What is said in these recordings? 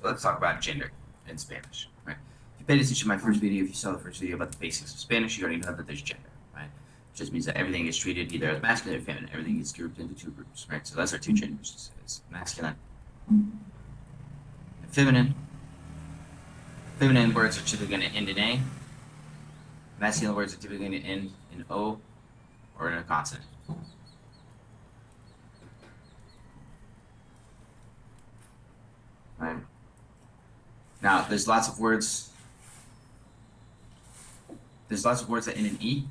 let's talk about gender in Spanish, right? If you paid attention to my first video, if you saw the first video about the basics of Spanish, you already know that there's gender, right? It just means that everything is treated either as masculine or feminine. Everything is grouped into two groups, right? So that's our two genders. It's masculine and feminine. Feminine words are typically going to end in A. Masculine words are typically going to end in O or in a consonant. Right. Now, there's lots of words. There's lots of words that end in E,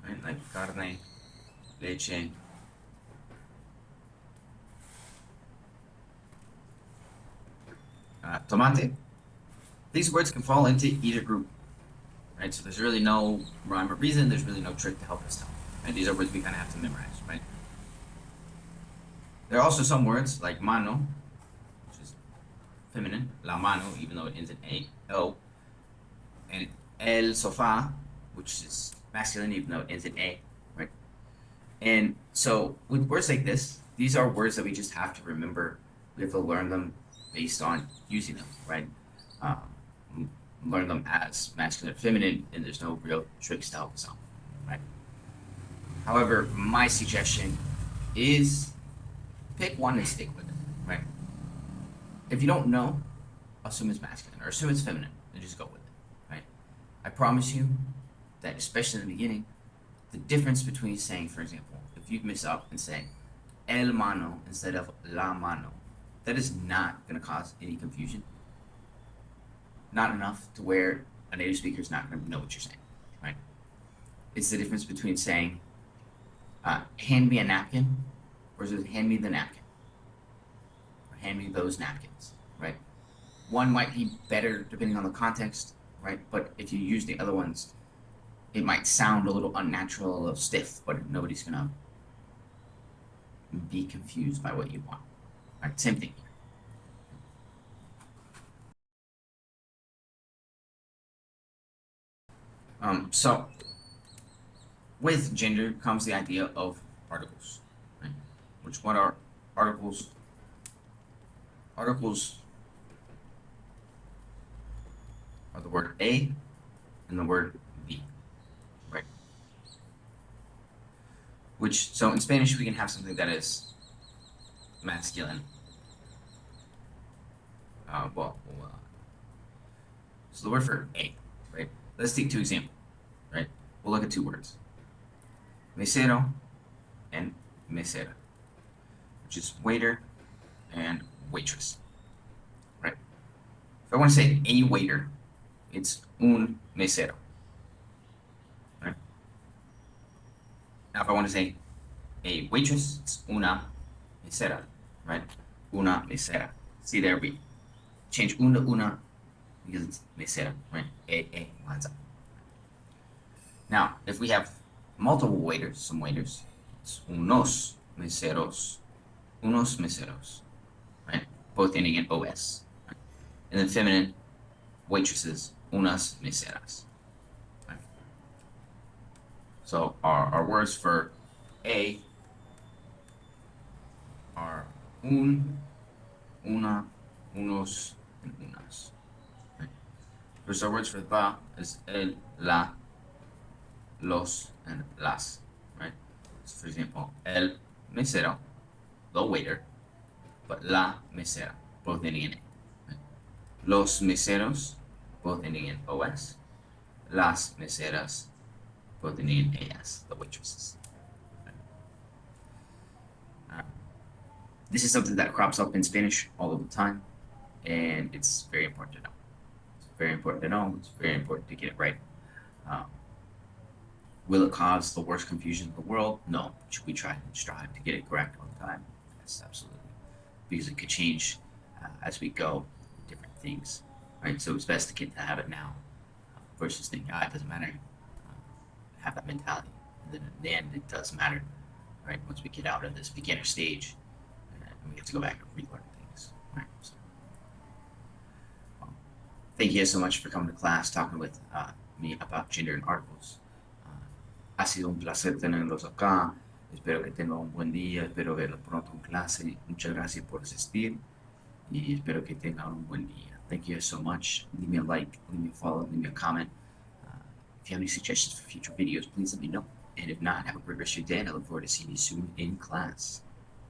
right? Like carne, leche. Tomate. These words can fall into either group, right? So there's really no rhyme or reason. There's really no trick to help us tell. Right? These are words we kind of have to memorize, right? There are also some words like mano, which is feminine, la mano, even though it ends in A, O, and el sofá, which is masculine, even though it ends in A, right? And so with words like this, these are words that we just have to remember. We have to learn them based on using them, right? Learn them as masculine and feminine, and there's no real tricks to help us out, right? However, my suggestion is pick one and stick with it, right? If you don't know, assume it's masculine or assume it's feminine and just go with it, right? I promise you that, especially in the beginning, the difference between saying, for example, if you mess up and say el mano instead of la mano, that is not going to cause any confusion. Not enough to where a native speaker is not going to know what you're saying, right? It's the difference between saying, hand me a napkin versus hand me the napkin, or hand me those napkins, right? One might be better depending on the context, right? But if you use the other ones, it might sound a little unnatural, a little stiff, but nobody's going to be confused by what you want, right? Same thing here. So with gender comes the idea of articles, right? Which what are articles? Articles are the word a and the word b, right? Which, so in Spanish we can have something that is masculine. So the word for a, right? Let's take two examples, right? We'll look at two words. Mesero and mesera, which is waiter and waitress, right? If I want to say a waiter, it's un mesero, right? Now if I want to say a waitress, it's una mesera, right? Una mesera. See there, we change un to una because it's mesera, right? A lines up. Now, if we have multiple waiters, some waiters, it's unos meseros, right? Both ending in os. Right? And then feminine waitresses, unas meseras. Right? So our words for a are un, una, unos, and unas. Right? There's our words for the is el, la, los, and las, right? So for example, el mesero, the waiter, but la mesera, both ending in A. Right? Los meseros, both ending in OS. Las meseras, both ending in AS, the waitresses. Right? This is something that crops up in Spanish all of the time, and it's very important to know. It's very important to know. It's very important to get it right. Will it cause the worst confusion in the world? No. Should we try and strive to get it correct all the time? Yes, absolutely. Because it could change as we go, different things, right? So it's best to get to have it now versus thinking, it doesn't matter. Have that mentality. And then in the end, it does matter, right? Once we get out of this beginner stage, and we have to go back and relearn things, right? So, thank you guys so much for coming to class, talking with me about gender and articles. Ha sido un placer tenerlos acá. Espero que tengan un buen día. Espero verlos pronto en clase. Muchas gracias por asistir. y espero que tengan un buen día. Thank you guys so much. Leave me a like, leave me a follow, leave me a comment. If you have any suggestions for future videos, please let me know. And if not, have a great rest of your day, and I look forward to seeing you soon in class.